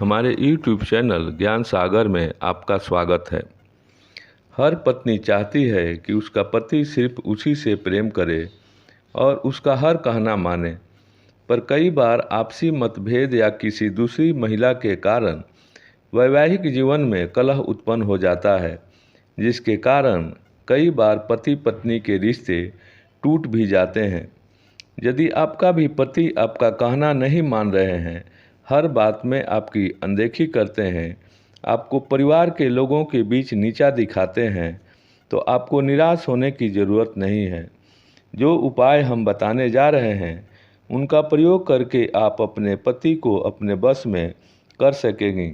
हमारे YouTube channel ज्ञान सागर में आपका स्वागत है। हर पत्नी चाहती है कि उसका पति सिर्फ उसी से प्रेम करे और उसका हर कहना माने, पर कई बार आपसी मतभेद या किसी दूसरी महिला के कारण वैवाहिक जीवन में कलह उत्पन्न हो जाता है, जिसके कारण कई बार पति पत्नी के रिश्ते टूट भी जाते हैं। यदि आपका भी पति आपका कहना नहीं मान रहे हैं, हर बात में आपकी अनदेखी करते हैं, आपको परिवार के लोगों के बीच नीचा दिखाते हैं, तो आपको निराश होने की ज़रूरत नहीं है। जो उपाय हम बताने जा रहे हैं, उनका प्रयोग करके आप अपने पति को अपने बस में कर सकेंगी।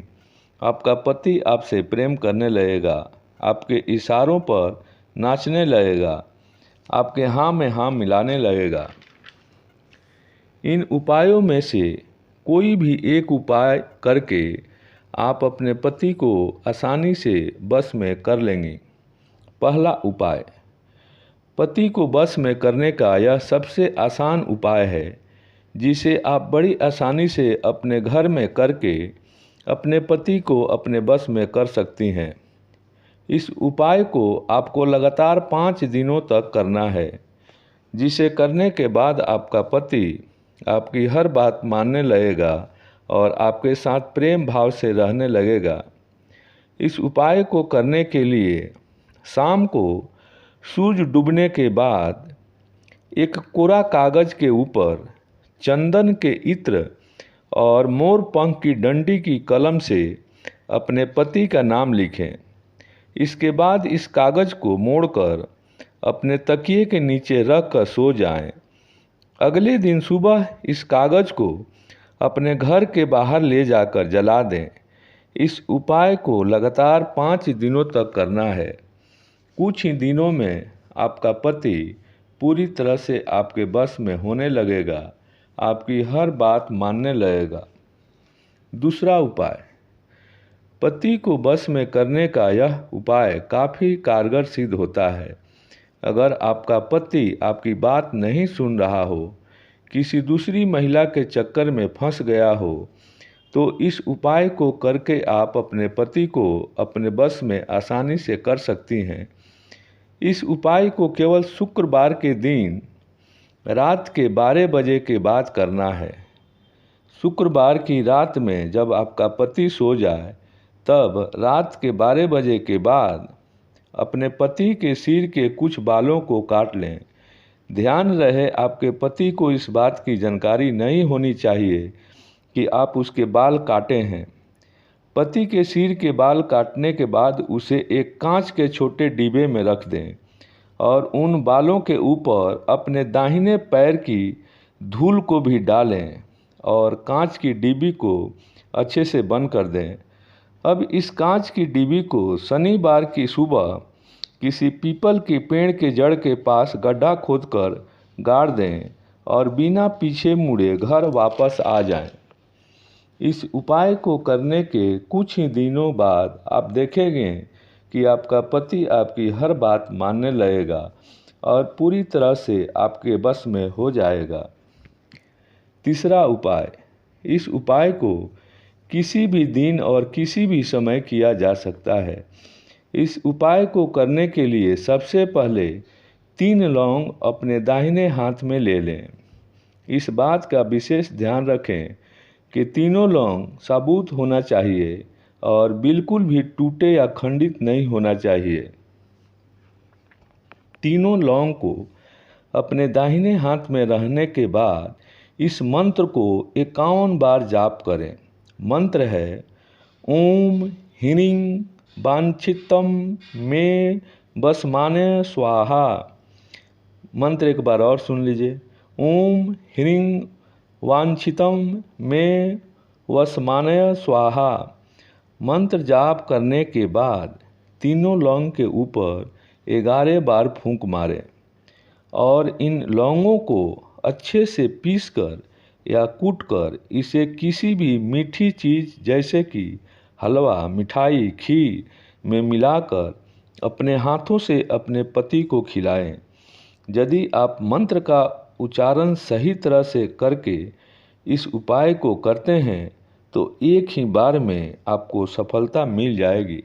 आपका पति आपसे प्रेम करने लगेगा, आपके इशारों पर नाचने लगेगा, आपके हाँ में हाँ मिलाने लगेगा। इन उपायों में से कोई भी एक उपाय करके आप अपने पति को आसानी से बस में कर लेंगी। पहला उपाय, पति को बस में करने का यह सबसे आसान उपाय है, जिसे आप बड़ी आसानी से अपने घर में करके अपने पति को अपने बस में कर सकती हैं। इस उपाय को आपको लगातार 5 दिनों तक करना है, जिसे करने के बाद आपका पति आपकी हर बात मानने लगेगा और आपके साथ प्रेम भाव से रहने लगेगा। इस उपाय को करने के लिए शाम को सूरज डूबने के बाद एक कोरा कागज़ के ऊपर चंदन के इत्र और मोर पंख की डंडी की कलम से अपने पति का नाम लिखें। इसके बाद इस कागज़ को मोड़कर अपने तकिए के नीचे रख कर सो जाएं। अगले दिन सुबह इस कागज़ को अपने घर के बाहर ले जाकर जला दें। इस उपाय को लगातार 5 दिनों तक करना है। कुछ ही दिनों में आपका पति पूरी तरह से आपके बस में होने लगेगा, आपकी हर बात मानने लगेगा। दूसरा उपाय, पति को बस में करने का यह उपाय काफ़ी कारगर सिद्ध होता है। अगर आपका पति आपकी बात नहीं सुन रहा हो, किसी दूसरी महिला के चक्कर में फंस गया हो, तो इस उपाय को करके आप अपने पति को अपने बस में आसानी से कर सकती हैं। इस उपाय को केवल शुक्रवार के दिन रात के 12 बजे के बाद करना है। शुक्रवार की रात में जब आपका पति सो जाए, तब रात के 12 बजे के बाद अपने पति के सिर के कुछ बालों को काट लें। ध्यान रहे, आपके पति को इस बात की जानकारी नहीं होनी चाहिए कि आप उसके बाल काटे हैं। पति के सिर के बाल काटने के बाद उसे एक कांच के छोटे डिब्बे में रख दें और उन बालों के ऊपर अपने दाहिने पैर की धूल को भी डालें और कांच की डिब्बी को अच्छे से बंद कर दें। अब इस कांच की डिब्बी को शनिवार की सुबह किसी पीपल के पेड़ के जड़ के पास गड्ढा खोदकर गाड़ दें और बिना पीछे मुड़े घर वापस आ जाएं। इस उपाय को करने के कुछ ही दिनों बाद आप देखेंगे कि आपका पति आपकी हर बात मानने लगेगा और पूरी तरह से आपके बस में हो जाएगा। तीसरा उपाय, इस उपाय को किसी भी दिन और किसी भी समय किया जा सकता है। इस उपाय को करने के लिए सबसे पहले 3 लौंग अपने दाहिने हाथ में ले लें। इस बात का विशेष ध्यान रखें कि तीनों लौंग साबुत होना चाहिए और बिल्कुल भी टूटे या खंडित नहीं होना चाहिए। तीनों लौंग को अपने दाहिने हाथ में रहने के बाद इस मंत्र को 51 बार जाप करें। मंत्र है, ओम ह्रीं वांछितम में वसमानय स्वाहा। मंत्र एक बार और सुन लीजिए, ओम ह्रीं वांछितम में वसमानय स्वाहा। मंत्र जाप करने के बाद तीनों लौंग के ऊपर 11 बार फूंक मारें और इन लौंगों को अच्छे से पीसकर या कूटकर इसे किसी भी मीठी चीज़ जैसे कि हलवा, मिठाई, खीर में मिलाकर अपने हाथों से अपने पति को खिलाएं। यदि आप मंत्र का उच्चारण सही तरह से करके इस उपाय को करते हैं तो एक ही बार में आपको सफलता मिल जाएगी।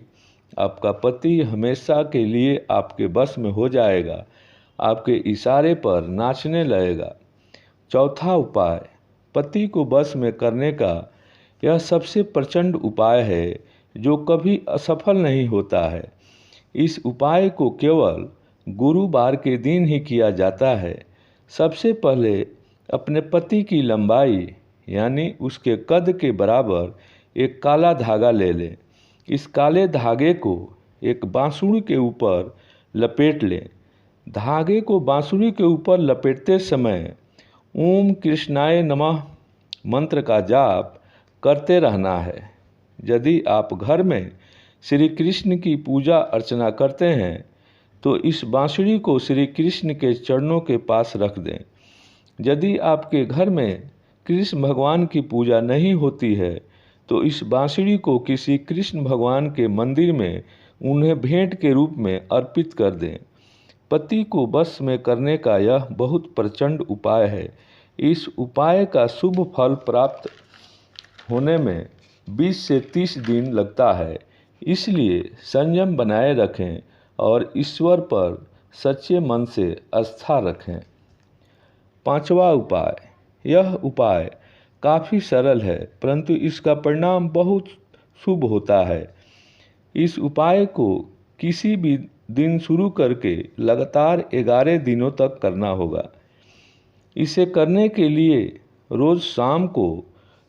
आपका पति हमेशा के लिए आपके बस में हो जाएगा, आपके इशारे पर नाचने लगेगा। चौथा उपाय, पति को बस में करने का यह सबसे प्रचंड उपाय है जो कभी असफल नहीं होता है। इस उपाय को केवल गुरुवार के दिन ही किया जाता है। सबसे पहले अपने पति की लंबाई यानी उसके कद के बराबर एक काला धागा ले लें। इस काले धागे को एक बांसुरी के ऊपर लपेट लें। धागे को बांसुरी के ऊपर लपेटते समय ओम कृष्णाय नमः मंत्र का जाप करते रहना है। यदि आप घर में श्री कृष्ण की पूजा अर्चना करते हैं तो इस बांसुरी को श्री कृष्ण के चरणों के पास रख दें। यदि आपके घर में कृष्ण भगवान की पूजा नहीं होती है तो इस बांसुरी को किसी कृष्ण भगवान के मंदिर में उन्हें भेंट के रूप में अर्पित कर दें। पति को बस में करने का यह बहुत प्रचंड उपाय है। इस उपाय का शुभ फल प्राप्त होने में 20 से 30 दिन लगता है, इसलिए संयम बनाए रखें और ईश्वर पर सच्चे मन से आस्था रखें। पांचवा उपाय, यह उपाय काफ़ी सरल है परंतु इसका परिणाम बहुत शुभ होता है। इस उपाय को किसी भी दिन शुरू करके लगातार 11 दिनों तक करना होगा। इसे करने के लिए रोज़ शाम को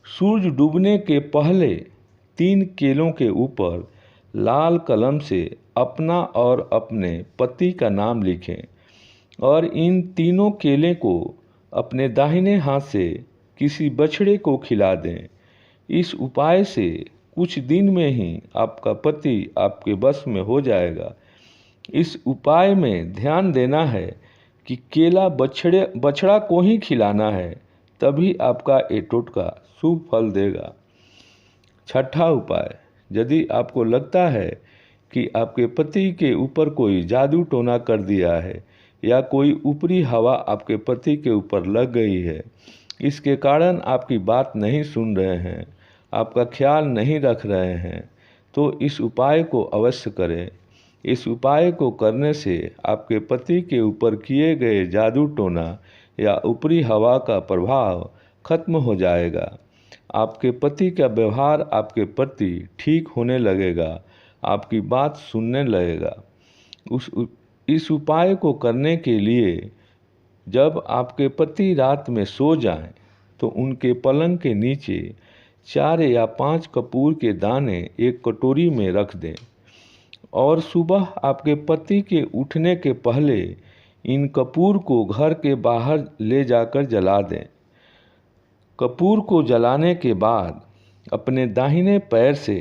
सूरज डूबने के पहले 3 केलों के ऊपर लाल कलम से अपना और अपने पति का नाम लिखें और इन तीनों केले को अपने दाहिने हाथ से किसी बछड़े को खिला दें। इस उपाय से कुछ दिन में ही आपका पति आपके बस में हो जाएगा। इस उपाय में ध्यान देना है कि केला बछड़ा को ही खिलाना है, तभी आपका ये टोटका शुभ फल देगा। छठा उपाय, यदि आपको लगता है कि आपके पति के ऊपर कोई जादू टोना कर दिया है या कोई ऊपरी हवा आपके पति के ऊपर लग गई है, इसके कारण आपकी बात नहीं सुन रहे हैं, आपका ख्याल नहीं रख रहे हैं, तो इस उपाय को अवश्य करें। इस उपाय को करने से आपके पति के ऊपर किए गए जादू टोना या ऊपरी हवा का प्रभाव खत्म हो जाएगा। आपके पति का व्यवहार आपके प्रति ठीक होने लगेगा, आपकी बात सुनने लगेगा। इस उपाय को करने के लिए जब आपके पति रात में सो जाएं, तो उनके पलंग के नीचे 4 या 5 कपूर के दाने एक कटोरी में रख दें और सुबह आपके पति के उठने के पहले इन कपूर को घर के बाहर ले जाकर जला दें। कपूर को जलाने के बाद अपने दाहिने पैर से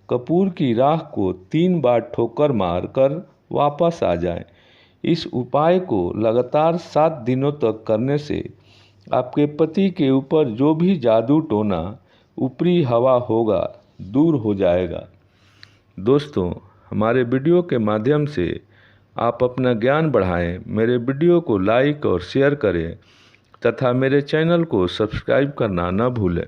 कपूर की राख को 3 बार ठोकर मारकर वापस आ जाएं। इस उपाय को लगातार 7 दिनों तक करने से आपके पति के ऊपर जो भी जादू टोना ऊपरी हवा होगा दूर हो जाएगा। दोस्तों, हमारे वीडियो के माध्यम से आप अपना ज्ञान बढ़ाएं। मेरे वीडियो को लाइक और शेयर करें तथा मेरे चैनल को सब्सक्राइब करना न भूलें।